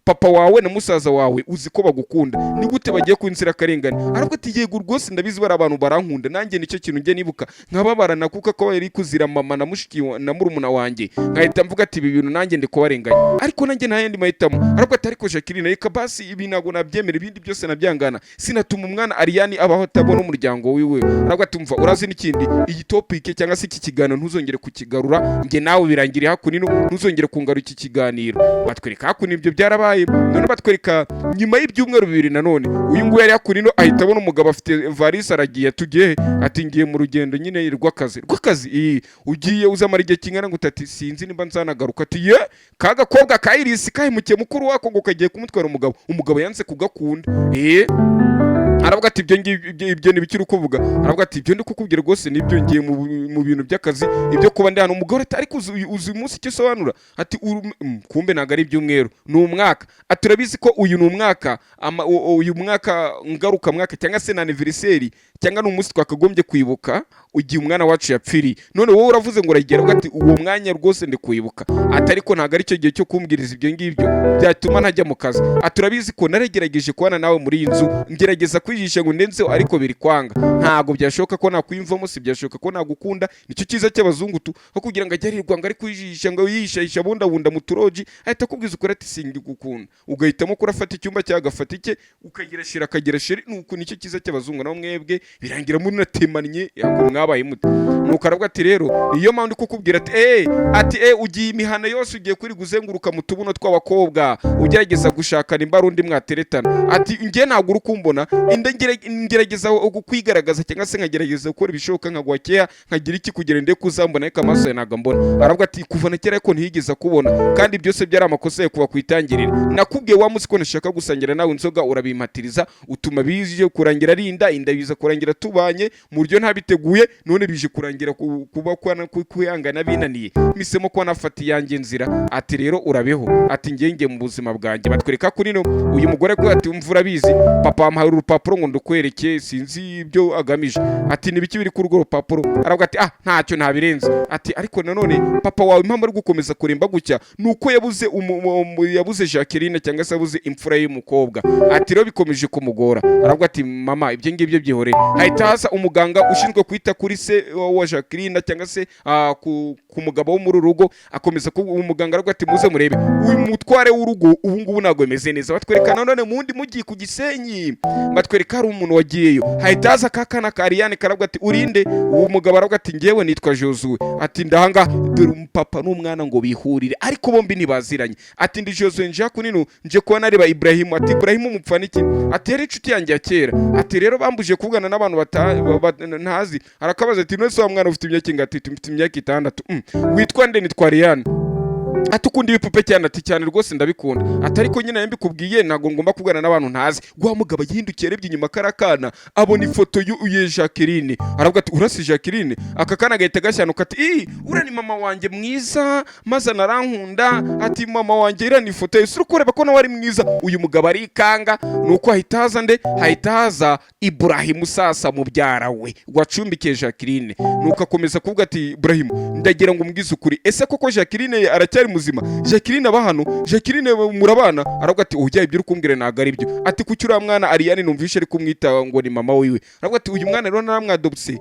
papa wawe na musaza wawe uzi ko bagukunda, ni gute bagiye kwinzira karengane? Aravuga ati yego rwose ndabizi bari abantu barankunda, nanjye nicyo kintu njye nibuka nkababarana kuko ko yari kuzira mama na mushiki na murumuna wanjye, nkahita mvuga ati ibi bintu nanjye ndi kubarenganya, ariko nanjye nta yandi mahitamo. Aravuga ati ariko Jacqueline reka basi ibi ntago nabyemera, ibindi byose nabyangana, sinatuma umwana Ariane abaho atabona umuryango wiwe. Aravuga ati umva urazi n'ikindi, iyi topic cyangwa se iki kiganiro ntuzongere kukigarura, nge nawe birangiriye hakunino, ntuzongere kungaruka iki kiganiro. Batwereka hakuno ibyo byarabaye, none batwereka nyuma y'ibyumweru 2 nanone uyu nguyu yari hakunino ahita abona umugabo afite valise aragiye, tugiye ati ngiye mu rugendo nyine rw'akazi. Ugiye uzamara igihe kingana ngo utati sinzi nimba nzanagaruka. Ati ye kaga kobwa ka Iris kahimukiye mukuru wako ngo kagiye kumutwara umugabo yanze kugakunda. aravuga ati ibyo ni bikiri kuvuga, aravuga ati ibyo ndi kukubwira rwose nibyo ngiye mu bintu by'akazi ibyo kuba ndi hano. Umugore ati ariko uzi umunsi icyo sobanura, ati kumbe ntago ari ibyumweru ni umwaka. Ati urabizi ko uyu ni umwaka, uyu mwaka ngaruka mwaka cyangwa se na anniversaire cyangwa n'umunsi twakagombye kwibuka ugiye umwana wacu yapfiriye, none wowe uravuze ngo uragera ugati uwo mwanya rwose ndi kwibuka. Ati ariko ntago ari cyo gihe cyo kumbwiriza ibyo ngibyo byatuma ntajya mu kazi. Ati urabizi ko naragerageje kubana nawe muri iyi nzu, ngerageza kwijisha ngo ndenzeho ariko biri kwanga, ntago byashoboka ko nakwiyumvamo, si byashoboka ko nagukunda. Nicyo cyiza cy'abazungu tu aho kugira ngo ajyarirwa ngo ari kwijisha ngo yishahisha bunda mu turoji, ahita akubwiza ukora ati singikukunda, ugahitamo kurafata icyumba cyagafata ike ukagira shira akagira shiri. Nuko nicyo cyiza cy'abazungu, naho mwebwe birangira muri natemanye yako mwabaye muti. Nuko aravuga ati rero iyo mpamvu ndi kukubwira ati ugiye imihana yose ugiye kuri guzenguruka mu tubuno tw'abakobwa ugerageza gushakana imbarundi mwateretana. Ati ngiye ntabwo urukumbona ngerageza kwigaragaza cyangwa se nkagerageza gukora ibishoboka nkagwakea nkagira iki kugira ndeke kuzambona ariko amaso ya ntago mbona. Aravuga ati kuva na kera ariko ntiyigeze kubona, kandi byose byari amakosa ye kuva kwitangirira. Nakubwiye wa munsi ko nashaka gusangira nawe inzoga urabimpatiriza, utuma bije kurangira rinda biza kurangira tubanye mu buryo ntabiteguye, none bije kurangira kuba kwihangana binaniye, misemo ko nafata yanjye nzira. Ati rero urabeho, ati ngenge mu buzima bwanjye. Batwereka kuri no uyu mugore ko ati umvura bizi papa amuhaye urupapuro ngo ndukwereke sinzi ibyo agamije. Ati nibiki biri kuri urwo rupapuro? Aravuga ati ntacyo ntabirenze. Ati ariko nanone papa wawe impamvu ari gukomeza kuremba gutya nuko yabuze Jacqueline cyangwa se yabuze imfura y'umukobwa. Ati rero bikomeje kumugora. Aravuga ati mama ibyo ngibyo byihore. Hahita haza umuganga ushinzwe kwita kuri se wa Jacqueline cyangwa se ku mugabo wo muri rugo, akomeza umuganga aravuga ati muze murebe uyu mutware w'urugo ubu ngubu ntago yemeze neza. Batwereka none mundi mugiye ku Gisenyi, batwereka hari umuntu wagiyeyo. Hahita haza kakana ka Ariane karavuga ati urinde? Uwo mugabo aravuga ati ngewe nitwa Josue. Ati ndahanga dore papa n'umwana ngo bihurire ariko bombi ntibaziranye. Ati ndi Josue nje kunino nje kuba nareba Ibrahim. Ati Ibrahim umupfana iki? Ati yari inshuti yanjye ya kera. Ati rero bambuje kuvugana n'abantu ntazi. Arakabaza ati none se wa mwana ufite imyaka ingati? Mfite imyaka 6. Witwa nde? Nitwa Ariane. Ati ukunda ibipupe cyane? Ati cyane rwose ndabikunda. Ati ariko nyine mbikubwiye ntago ngomba kuvugana n'abantu ntazi. Gwa mugabo yihindukiye arebye inyuma karakana abona ifoto ye Jacqueline. Aravuga ati urasi Jacqueline? Aka kana gahita gashyanuka ati ura ni mama wanjye mwiza maze narankunda. Ati mama wanjye ira ni ifoto yese ukureba ko nawe ari mwiza. Uyu mugabo arikanga, nuko hahita haza Ibrahim sasa mubyara we wacumbikiye Jacqueline. Nuko akomeza kuvuga ati Ibrahim ndagira ngo mbwize ukuri, ese koko Jacqueline aracyari muzima? Jacqueline aba hano? Jacqueline murabana? Aravuga ati ujya ibyo urukumbwire ntago ari byo. Ati kuki uriya mwana Ariane numvishe ari kumwita ngo ni mama wiwe? Aravuga ati uyu mwana rero naramwadobse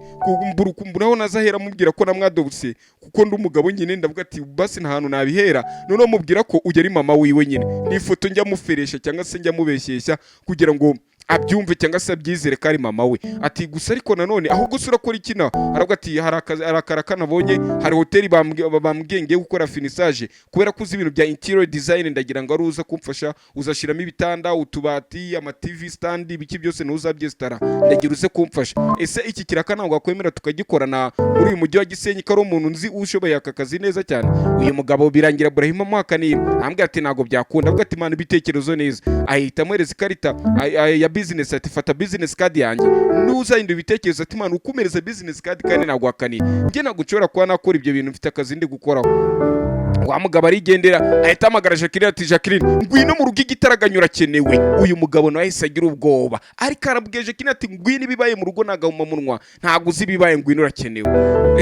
kumburaho nazahera mubwira ko namwadobse kuko ndi umugabo nyine. Ndavuga ati basi nta hantu nabihera none mubwira ko ujya ari mama wiwe nyine. Ni ifoto njya muferesha cyangwa se njya mubeshyeshya kugira ngo abyumve cyangwa se abyizere ko ari mama we. Ati gusa ariko nanone aho gusa urakora iki nawe? Aravuga ati hari akarakana nabonye, hari hoteli bambwiye gukora finissage kubera ko uzi ibintu bya interior design, ndagira ngo aruza kumfasha uzashiramo ibitanda, utubati, ama TV stand, ibiki byose ntuzabyestara, ndagira uze kumfasha. Ese iki kirakana ngo akwemera tukagikorana muri uyu mujyi wa Gisenyi ko ari umuntu nzi ushoboye aka kazi neza cyane? Uyu mugabo birangira Ibrahim amuhakaniye, ambwira ati ntago byakunda. Avuga ati mana ibitekerezo neza. Ahita amwereza ikarita ya business. Ati fata business card yanjye nuzahinda ibitekerezo. Ati mana ukumereza business card kandi nagwakaniye nge nagucora kwa nakora ibyo bintu mfite akazi ndi gukoraho. Wa mugabo arigendera ahita amagara Jacqueline. Ati Jacqueline ngwino mu rugo igitaraganya urakenewe. Uyu mugabo nawe yahise agira ubwoba ariko arabwiye Jacqueline ati ngwino ibibaye mu rugo nagahuma munwa ntago uzi ibibaye ngwino urakenewe.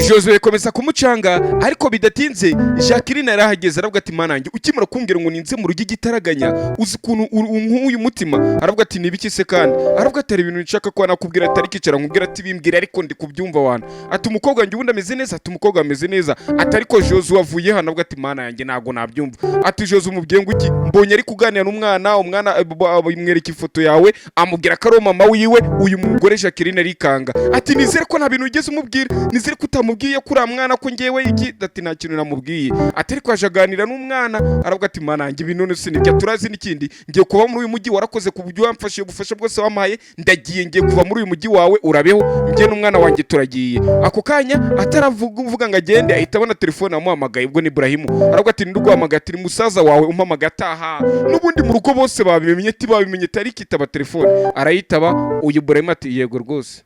Josue yakomeza kumucanga ariko bidatinze Jacqueline yarahageze. Aravuga ati mana nanjye ukimara kumbwira ngo ninze mu rugo igitaraganya uzi kuntu nk'uyu mutima? Aravuga ati nibiki se kandi? Aravuga ati ibintu nshaka ko nakubwira atari kicara nkubwira ati bimbwira ariko ndi kubyumva wana. Ati umukobwa wanjye ubundi ameze neza? Ati umukobwa ameze neza. Ati ariko Josue avuye hano. Aravuga ati mana yanjye ntago nabyumva. Ati Josue umubwiye ngo iki? Mbonye ari kuganira n'umwana bimwereka ifoto yawe amubwira ko ari mama wiwe. Uyu mugore Jacqueline arikanga. Ati nizere ko nta bintu ugeze umubwira, nizere ko utamubwiye kuri mwana ko ngewe iki? Ati nta kintu namubwiye. Ati ariko ajaganira n'umwana. Aravuga ati mana yanjye ibintu none sinijya turazi n'ikindi ngiye kuba muri uyu mujyi warakoze ku buryo wamfashije ubufasha bwose wamaye, ndagiye ngiye kuva muri uyu mujyi wawe urabeho ngiye n'umwana wanjye turagiye. Ako kanya ataravuga ngo agende ahita abona telefone amuhamagaye. Ubwo ni Ibrahim. aravuga ati ndiguhamagara ati musaza wawe umpamagara ataha n'ubundi mu rugo bose babimenye ati kitaba telefone arayitaba uyu Burema ati yego rwose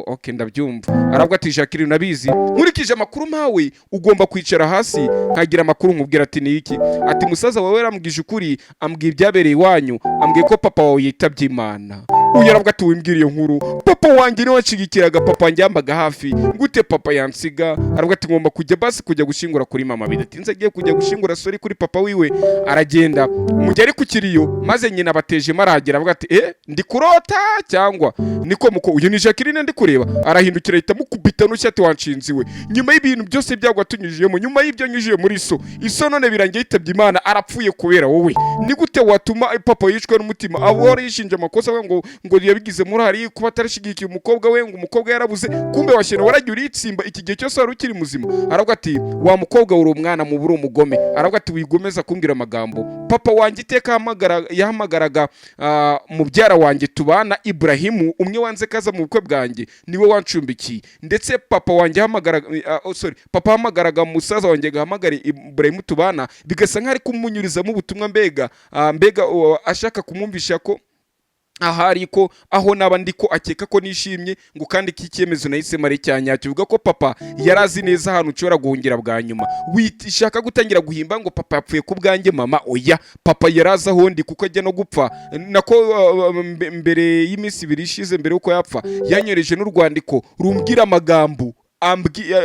okay ndabyumva. Aravuga ati Jacqueline nabizi nkurikije amakuru mpawe ugomba kwicara hasi nkagira amakuru nkubwira ati ni iki ati musaza wawe yarambwije ukuri ambwiye ibyabereye iwanyu ambwiye ko papa wawe yitabye Imana. Uyu aravuga ati wimbwiriye nkuru papa wanjye niwe wanshigikiraga papa wanjye yambaga hafi gute papa yansiga. Aravuga ati ngomba kujya basi kujya gushingura kuri mama bidatinze agiye kujya gushingura sori kuri papa wiwe aragenda mujyari ku kiriyo maze nyina bateje maragera. Aravuga ati ndi kurota cyangwa niko muko uyu ni Jacqueline ndi kureba arahindukira ahita mukubita n'ucyati wanshinziwe nyuma y'ibintu byose byagwa tunyujiyemo nyuma y'ibyo nyujiye muri iso none birangiye yitabye Imana arapfuye kubera wowe ni gute watuma papa yishwe n'umutima abo yishinja amakosa ngo yabigize muri hari kuba atarashigikiye umukobwa we ngo umukobwa yarabuze kumbe washyira waragiye uritsimba iki gihe cyose wari ukiri muzima. Aravuga ati wa mukobwa uri umwana mu buri umugome. Aravuga ati wigomeza kumbwira amagambo papa wanjye iteka yahamagaraga mubyara wanjye tubana Ibrahimu umwe wanze kaza mu bukwe bwanjye niwe wancumbikiye ndetse papa wanjye papa hamagaraga musaza wanjye gahamagara Ibrahimu tubana bigasa nk'ari kumunyurizamo ubutumwa mbega ashaka kumwumvisha ko ahari ko aho naba ndiko akeka ko nishimye ngo kandi iki cyemezo nahise mari cyanya kivuga ko papa yarazi neza ahantu ushobora guhungira bwa nyuma witishaka gutangira guhimba ngo papa yapfuye ku bwanjye mama oya papa yaraza ahondi kuko ajya no gupfa nako mbere y'iminsi 2 ishize mbere uko yapfa yanyoreje n'urwandiko rumbwira amagambo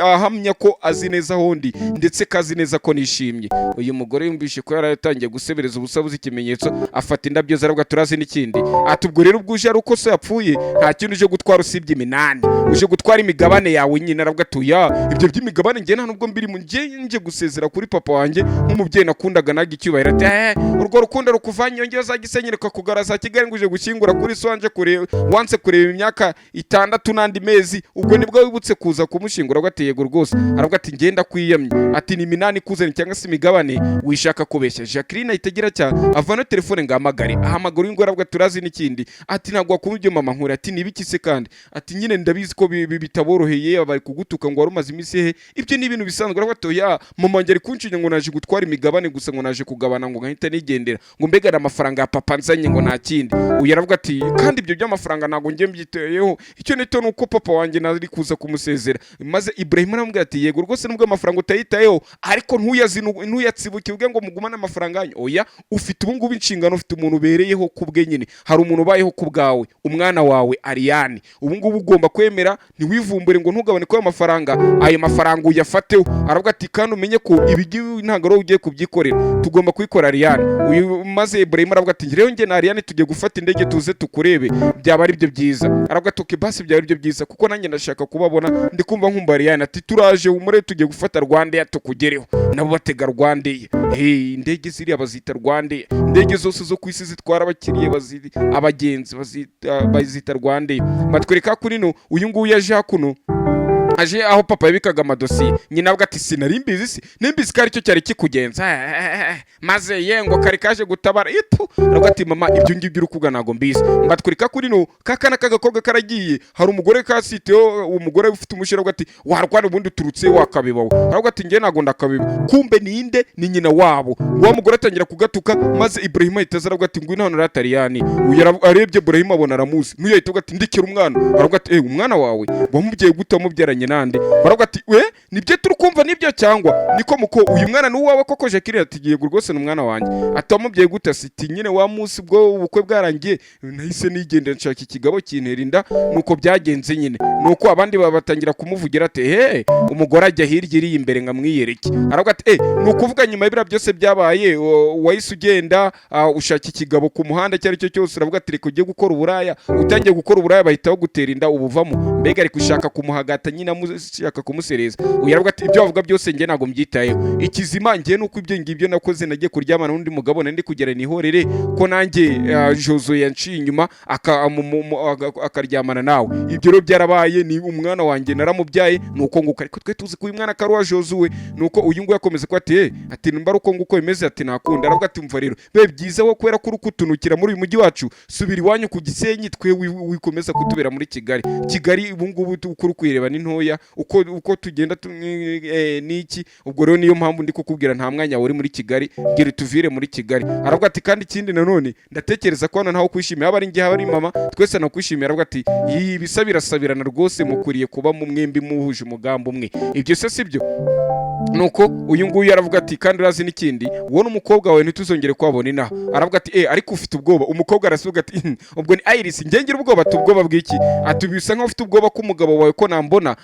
ahamya ko azi neza hondi ndetse kazi neza ko nishimye. Uyu mugore yumvishe ko yaratangiye gusebereza ubusabuzi ikimenyetso afata indabyo zaravuga turazi n'ikindi ati ubwo rero ubwo uje ari uko so yapfuye nta kintu uje gutwara usibye iminani uje gutwara imigabane yawe nyine. Aravuga tuya ibyo by'imigabane ngiye nta nubwo mbiri mu ngiye gusezera kuri papa wanjye nk'umubyeyi nakundaga naga icyubahiro ati urwo rukundo rukuvanye yongera zagisenyereka kugaraza Kigali nguje gushyingura kuri so wanje wanse kureba imyaka 6 n'andi mezi ubwo nibwo wibutse kuza mushingura Aravuga yego rwose. Aravuga ati ngenda kwiyamye ati ni minani kuzana cyangwa se imigabane wishaka kubeshya. Jacqueline ahitagira cya avana telefone ngahamagare ahamagara ingo. Aravuga turazi n'ikindi ati ntabwo wakumubyo mama nkura ati nibiki se kandi ati nyine ndabizi ko bitaboroheye abari kugutuka ngo warumaze iminsi he ibyo ni ibintu bisanzwe. Aravuga toya mama ngeri kunshinya ngo naje gutwara imigabane gusa ngo naje kugabana ngo ngahita nigendera ngo mbega amafaranga ya papa nzanye ngo nta kindi. Uyu aravuga ati kandi ibyo by'amafaranga ntabwo ngiye mbyiteyeho icyo nito nuko papa wanjye nari kuza kumusezera. Maze Ibrahim aramubwira ati yego rwose nubwo amafaranga utayitayeho ariko ntuyatsibuke ubwe ngo mugumane amafaranga yanyu oya ufite ubungubu inshingano ufite umuntu ubereyeho kubwe nyine hari umuntu ubayeho kubwawe umwana wawe Ariane ubungubu ugomba kwemera ntiwivumbure ngo ntugabane ko ayo mafaranga uyafateho. Aravuga ati kandi umenye ko ibigi ntagaro ugiye kubyikorera tugomba kwikora Ariane. Uyu maze Ibrahim aravuga ati rero nge na Ariane tugiye gufata indege tuze tukurebe byaba ari byo byiza. Aravuga ati okay basi byaba ari byo byiza kuko nanjye ndashaka kubabona ndikumva nkumva Ariane ati turaje umure tugiye gufata Rwanda tukugereho nabo batega Rwanda indege ziri abazita Rwanda indege zose zo kwisi zitwara abakiriye abagenzi bazita Rwanda. Batwereka kuri no uyu nguyu yaje hakuno aje aho papa yabikaga amadosiye nyina avuga ati sinarimbizi nimbizi kari cyo cyari kikugenza maze yengo kari kaje gutabara aravuga ati mama ibyo ngibyo urukuga nago mbizi. Mbatwereka kuri no kakana kagakobwa karagiye hari umugore kasiteho umugore ufite umushira avuga ati warwana ubundi turutse wakabibaho. Aravuga ati ngiye nago ndakabiba kumbe ninde ni nyina wabo wa mugore atangira kugatuka maze Ibrahim ahitaza aravuga ati ngwino hano Ratariyani. Arebye Ibrahim abona aramuzi nuyo ahita avuga ati ndikira umwana. Aravuga ati umwana wawe wamubyeyi gute wamubyaranye nande. Baravuga ati nibyo turi kumva nibyo cyangwa niko muko uyu mwana n'uwawe koko Jacqueline ati yego rwose n'umwana wanjye atamubyeyi gute asiti nyine wa munsi bwo ubukwe bwarangiye nahise nigenda nshaka ikigabo kintera inda nuko byagenze nyine nuko abandi babatangira kumuvugira ati umugore ajya hirya iri imbere ngamwiyereke. Aravuga ati nukuvuga nyuma y'ibira byose byabaye wahise ugenda ushaka ikigabo ku muhanda cyari cyo cyose. Aravuga ati reka ugiye gukora uburaya utangiye gukora uburaya bahitaho gutera inda ubuvamo mbega ari kushaka kumuhagata nyine amushaka kumusereza. Uyu aravuga ati ibyo bavuga byose nge nago mbyitayeho ikizima nge nuko ibyo ngibyo nakoze nagiye kuryamana n'undi mugabo nandi kugera nihorere ko nanjye Jozo yanciye inyuma akaryamana nawe ibyo rero byarabaye ni umwana wanjye naramubyaye nuko nguko ariko twe tuzi ko uyu mwana karuwa Jozo we nuko uyu nguyu yakomeza ko ati mba uko nguko bimeze ati nakunda. Aravuga ati mva rero be byiza wo kwera kuri kutunukira muri uyu mujyi wacu subira iwanyu ku Gisenyi twe wikomeza kutubera muri Kigali ubu ngubu ukuri kwireba ni ntoya uko tugenda niki ubwo rero niyo mpamvu ndi kukubwira nta mwanya uri muri Kigali gira tuvire muri Kigali. Aravuga ati kandi ikindi nanone ndatekereza ko hano ntaho kwishimira aba ari njye aba ari mama twese no kwishimira. Aravuga ati iyi bisabirasabirana rwose mukuriye kuba mu mwembi muhuje umugambo umwe. Ibyo se sibyo? Nuko uyu nguyu yaravuga ati kandi urazi n'ikindi wowe n'umukobwa wawe ntituzongere kwabona inaha. Aravuga ati ariko ufite ubwoba. Umukobwa arasubiza ati ubwo ni Iris ngira ubwoba. Ubwoba bw'iki? Ati bisa nkaho ufite ubwoba ko umugabo wawe ko nambona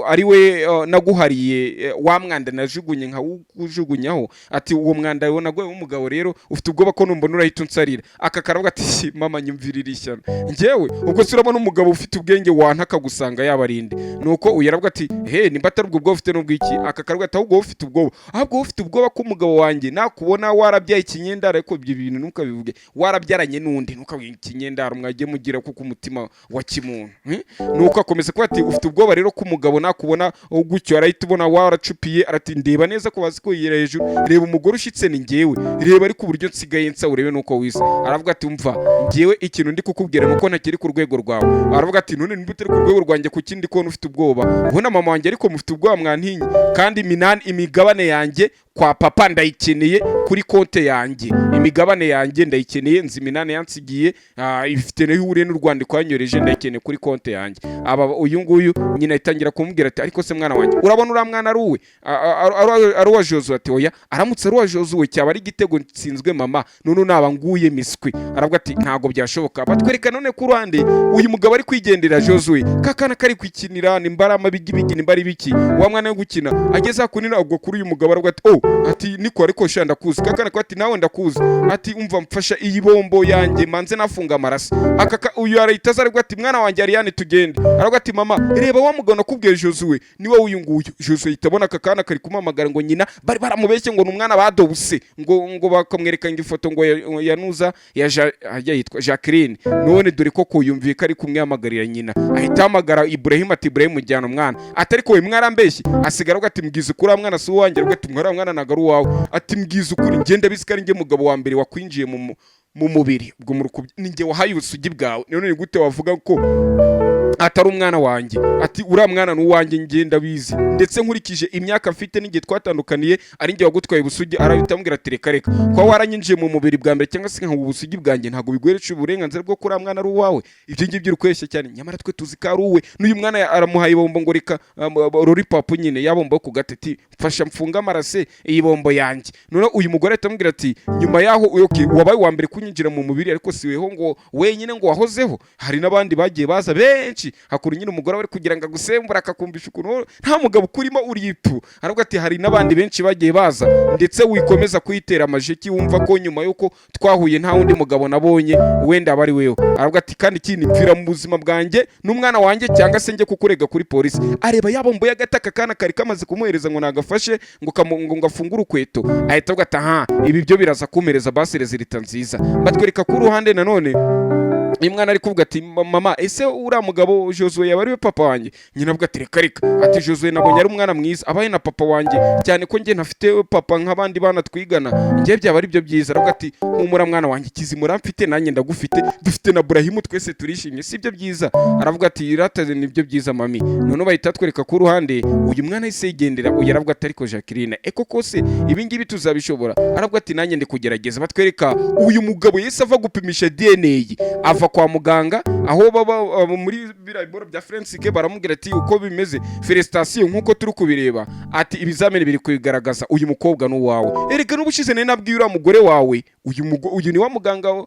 ari we naguhariye wa mwanda najugunye nka ujugunyaho. Ati uwo mwanda we nagoye umugabo rero ufite ubwoba ko numbona urahita unsarira. Aka karavuga ati mama nyumvirira ishyano njyewe ubwo surabona umugabo ufite ubwenge wantaka gusanga yabarinde. Nuko uyaravuga ati nimba atari ubwo ufite n'ubwiki. Aka karavuga ati ahubwo ufite ubwoba ahubwo ufite ubwoba ko umugabo wanjye nakubona warabyaye ikinyendara. Ariko ibyo bintu ntukabivuge warabyaranye n'undi ntukabwire ikinyendara mwajye mugira kuko umutima wa kimuntu. Nuko akomeza kuba ati ufite ubwoba rero ko umugabo nakubona gutyo arahita ubona waracupiye. Arati ndeba neza ko bazi ko yira hejuru reba umugore ushitse ni njyewe reba ariko uburyo nsigaye nsa urebe nuko wisa. Aravuga ati umva njyewe ikintu ndi kukubwira nuko ntakiri ku rwego rwawe. Aravuga ati none nimba utari ku rwego rwanjye ku kindi ko ufite ubwoba ubona mama wanjye ariko mufite ubwoba mwantinye kandi imigabane yanjye kwa papa ndayikeneye kuri konte yanjye. Imigabane yanjye ndayikeneye nzi Minani yansigiye ifite nayo hure n'urwandiko yanyoreje ndayikeneye kuri konte yanjye. Uyu nguyu nyina itangira kumubwira ati ariko se mwana wanjye urabona ura mwana ari uwe ari uwa Josuwe. Ati oya aramutse ari uwa Josuwe cyaba ari igitego nsinzwe mama none naba nguye miswi. Aravuga ati ntago byashoboka. Batwereka none ku ruhande uyu mugabo ari kwigendera Josuwe kakana kari kwikinira nimbarama bigi nimbari biki wa mwana yo gukina ageze hakunira ubwo kuri uyu mugabo. Aravuga ati ati niko ariko shanda kuzi kakana ko ati nawe ndakuzi. Ati umva mfasha iyi bombo yanjye manze nafunga amaraso. Uyu arahita azaribwa ati mwana wanjye Ariane tugende. Aravuga ati mama reba wa mugabo nakubwiye Josuwe niwe uyu nguyu. Josuwe itabona akakana kari kumamagara ngo nyina bari baramubeshye ngo numwana badobuse ngo bakamwereka ifoto ngo yanuza yitwa Jacqueline. None dore ko kuyumvika ari kumwamagarira nyina ahita hamagara Ibrahim. Ati Ibrahim mujyana umwana. Atari ko we mwarambeshye asigara ati mbwiza ukuri mwana si uwanjye. Aravuga ati mwara mwana nagaru wawe. Ati mbwiza ukuri ngenda bisikari nge mugabo wa mbere wakwinjiye mu mubiri ubwo murukubye ninge wahaye ubusugi bwawe. None gute wavuga ko atari umwana wanjye? Ati ura mwana n'uwanjye ngenda bizi ndetse nkurikije imyaka mfite n'ingiye twatandukaniye ari nge wagutwaye ubusugi. Arahita ambwira ati reka kwa waranyinjiye mu mubiri bwa mbere cyangwa se nka ubusugi bwanjye ntago bigwereje uburenganzira bwo kuri mwana ari uwawe. Ibyo ngibyo urukweshye cyane nyamara twe tuzi ko ari uwe. N'uyu mwana aramuhaye bombo ngo reka lollipop nyine yabombo ku gateti mfasha mfunga amarase iyi bombo yanjye. None uyu mugore atamubwira ati nyuma yaho wabaye wa mbere kunyinjira mu mubiri ariko siweho ngo wenyine ngo wahozeho hari n'abandi bagiye baza benshi hakuru nyine umugore wari kugira ngo agusembura akakumvisha ukuntu nta mugabo kurimo uripu. Aravuga ati hari n'abandi benshi bagiye baza ndetse wikomeza kuyitera amajeki wumva ko nyuma yuko twahuye nta wundi mugabo nabonye wenda abari wewe. Aravuga ati kandi ikindi mvira mu buzima bwanjye n'umwana wanjye cyangwa se njye kukurega kuri polisi. Areba yabombo y'agataka kana kari kamaze kumuhereza ngo nagafashe ngo ngafungure ukweto. Ahita avuga ati ibi byo biraza kumereza basi rezilita nziza. Batwereka ku ruhande nanone uyu mwana ari kuvuga ati mama ese uriya mugabo Josuwe yaba ari we papa wanjye? Nyina avuga ati reka ati Josuwe nabonye ari umwana mwiza abaye na papa wanjye cyane ko njye ntafite papa nk'abandi bana twigana njye byaba ari byo byiza. Aravuga ati humura mwana wanjye kizimura mfite nanjye ndagufite dufite na Ibrahim twese turishimye si byo byiza. Aravuga ati rataze ni byo byiza mami. None bahita twereka ku ruhande uyu mwana yise yigendera. Uyu aravuga ati ariko Jacqueline kose ibi ngibi tuzabishobora? Aravuga ati nanjye ndi kugerageza. Batwereka uyu mugabo yese ava gupimisha DNA ava kwa muganga aho baba muri biraboro bya Forensic baramubwira ati uko bimeze felicitation nkuko turi kubireba. Ati ibizamini biri kubigaragaza uyu mukobwa n'uwawe. Erega n'ubushize ne nabwiye ura mugore wawe uyu ni wa muganga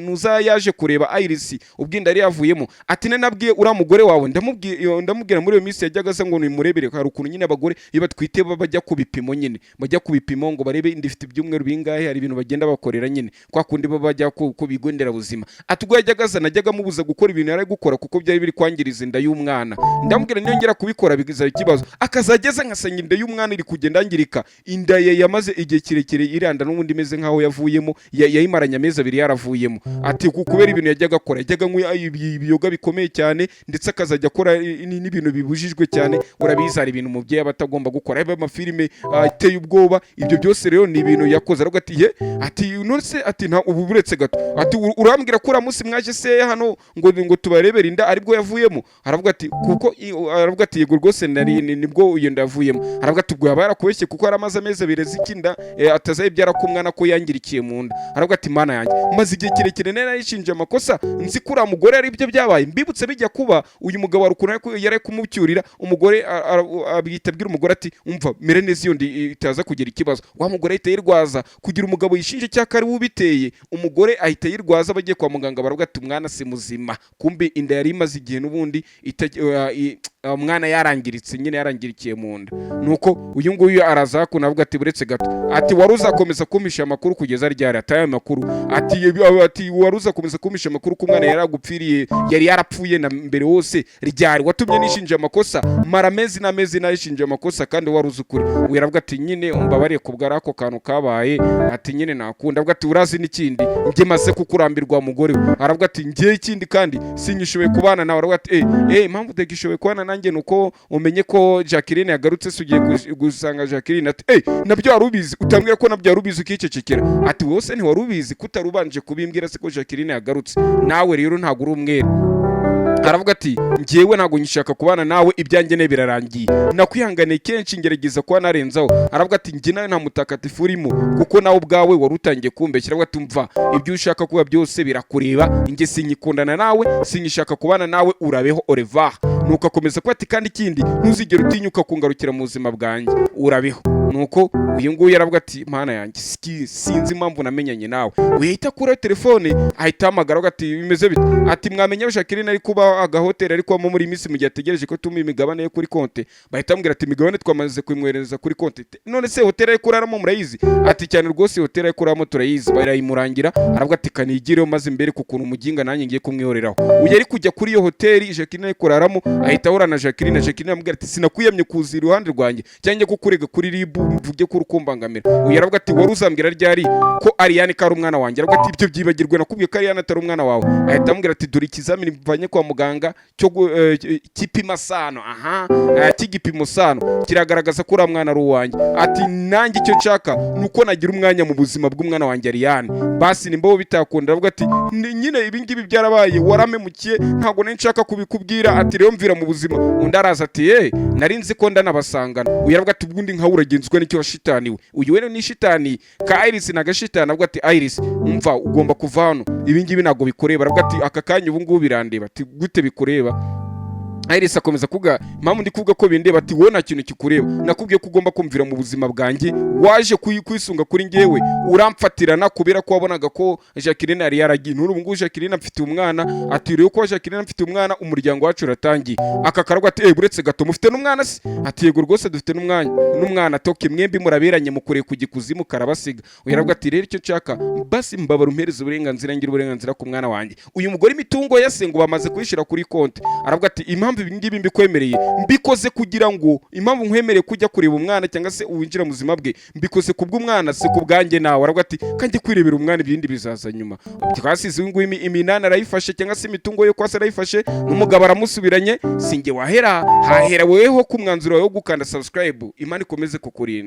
nuza yaje kureba Iris ubwinda ari yavuyemo. Ati ne nabwiye ura mugore wawe ndamubwira muri iyo minsi yajyaga se ngo nimurebere hari ukuntu nyine abagore iyo batwite bajya kubipimo nyine bajya kubipimo ngo barebe indifite ibyumweru bingahe hari ibintu bagenda bakorera nyine kwa kundi bajya ku bigo nderabuzima. Atugwa yajyaga najyaga mubuza gukora ibintu yari gukora kuko byari biri kwangiriza inda y'umwana. Ndamubwira niyo ngera kubikora bigiza ikibazo akazageza nkasenya inda y'umwana iri kugenda angirika. Inda yamaze igihe kirekire iranda n'ubundi meze nkaho yavuyemo yayimaranya amezi abiri yaravuyemo. Ati kubera ibintu yajyaga akora yajyaga ibiyoga bikomeye cyane ndetse akazajya akora n'ibintu bibujijwe cyane. Urabizi hari ibintu umubyeyi aba atagomba gukora yaba amafilime ateye ubwoba. Ibyo byose rero ni ibintu yakoze. Aravuga ati none se ati nta ubu buretse gato ati urambwira ko uramusi mwaje se hano ngo tubarebera inda aribwo yavuyemo. Aravuga ati kuko aravuga ati yego rwose nibwo iyo ndavuyemo. Aravuga ati ubwo yaba yarakubeshye kuko yaramaze amezi abiri zikinda atazayibyara ko umwana ko yangirikiye mu nda. Aravuga ati mana yanjye maze igihe kirekire narishinje amakosa nzi kuri mugore ari byo byabaye mbibutse bijya kuba uyu mugabo warukuna yari kumucyurira umugore abitabwira umugore ati umva mere neza iyo ndi itaza kugira ikibazo. Wa mugore ahita yirwaza kugira umugabo yishinje cyaka ari ubiteye. Umugore ahita yirwaza bagiye kwa muganga baravuga ati umwana si muzima, kumbe inda yari imaze igihe n'ubundi umwana yarangiritse nyine yarangirikiye mu nda. Nuko uyu nguyu araza kunavuga ati buretse gato ati wari uzakomeza kumisha amakuru kugeza ryari ataye makuru ati wari uzakomeza kumisha amakuru ko umwana yaragupfiriye yari yarapfuye na mbere wose ryari watumye nishinje amakosa mara mezi n'amezi narishinje amakosa kandi wari uzukuri. Wiravuga ati nyine umbabariye kubwara ako kantu kabaye ati nyine nakunda. Avuga ati urazi n'ikindi nge maze kukurambirwa mugore we. Aravuga ati ngiye ikindi kandi sinyishoboye kubana nawe. Aravuga ati impamvu udagishoboye kubana nanjye nuko umenye ko Jacqueline yagarutse sugiye gusanga Jacqueline ati nabyo warubizi utambwira ko nabyo warubizi ukicecekera. Ati wose ntiwarubyizi kutarubanje kubimbwira se ko Jacqueline yagarutse nawe rero ntago uri umwere. Aravuga ati ngiyewe ntago nyishaka kubana nawe ibyanjye ne birarangiye nakwihanganiye kenshi ngerageza kuba narenzaho. Aravuga ati ngi nawe nta mutakatifu urimo kuko nawe ubwawe warutangiye kumbeshyira. Aravuga ati mva ibyo ushaka kuba byose birakureba nge sinyikundana nawe sinyishaka kubana nawe urabeho orevar. Nuko akomeza kuba ati kandi ikindi ntuzigere utinyuka kungarukira mu buzima bwanjye urabeho. Nuko uyu nguyu aravuga ati mana yanjye sinzi impamvu namenyanye nawe. Uhita kuri telefone ahita hamagara ati bimeze bite ati mwamenye Jacqueline ari kuba agahoteli ariko muri iminsi mu gihe ategereje ko tuma imigabane yo kuri konte. Bahita bambwira ati imigabane twamaze kumwohereza kuri konte. None se hoteli yo kuraramo murayizi? Ati cyane rwose hoteli yo kuraramo turayizi. Barayimurangira aravuga ati kanigireho maze imbere kukuntu umuginga nanjye ngiye kumwihoreraho. Uyu ari kujya kuri iyo hoteli Jacqueline yo kuraramo ahita ahura na Jacqueline amubwira ati sinakuyamye kuza iruhande rwanjye cyangwa kukurega kuri RIB mvuge ko urukumbangamira. Uyu aravuga ati wari uzambwira ryari ko Ariane kari umwana wanjye. Aravuga ati ibyo byibagirwe nakubwiye ko Ariane atari umwana wawe. Ahita amubwira ati dore ikizamini mvanye kwa muganga cyo kipima sano kigipimo sano kiragaragaza ko uri mwana ari uwanjye. Ati nanjye icyo nshaka nuko nagira umwanya mu buzima bw'umwana wanjye Ariane basi nimbo bitakunda. Aravuga ati nyine ibi ngibi byarabaye waramemukiye ntago nshaka kubikubwira. Ati rero mvira mu buzima. Undi araza ati nari nzi ko ndanabasangana. Uyu aravuga ati ubundi nka uragenzwa n'icyo washitaniwe. Uyu we ni shitani ka Iris na gashitani. Aravuga ati Iris umva ugomba kuva hano ibi ngibi nago bikureba. Aravuga ati aka kanya ubu ngubu birandeba. Ati gute bikureba? Iris akomeza kuvuga impamvu ndi kuvuga ko bindeba. Ati wowe nta kintu kikureba nakubwiye ko ugomba kumvira mu buzima bwanjye waje kwisunga kuri ngewe uramfatirana kubera ko wabonaga ko Jacqueline yari yaragiye. N'ubu ngubu Jacqueline afite umwana. Ati rero ko Jacqueline afite umwana umuryango wacu uratangiye. Aka karagwa ati buretse gato mufite n'umwana se? Ati yego rwose dufite n'umwana toke mwembi muraberanye mukure ku gikuzimu karabasiga. Uyaravuga ati rero icyo nshaka basi mbabara umpereze uburenganzira ngira uburenganzira ku mwana wanjye. Uyu mugore imitungo yase ngo bamaze kuyishira kuri konti. Aravuga ati impamvu ibingibi mbikwemereye mbikoze kugira ngo impamvu nkwemereye kujya kureba umwana cyangwa se uwinjira mu buzima bwe mbikoze kubw'umwana se kubwanjye nawe. Aravuga ati kandi kwirebera umwana ibindi bizaza nyuma. Twasize uyu nguyu iminana arayifashe cyangwa se imitungo yo kwasa arayifashe n'umugabo aramusubiranye. Singe wahera hahera weho ku mwanzuro wo gukanda subscribe. Imana ikomeze kukurinda.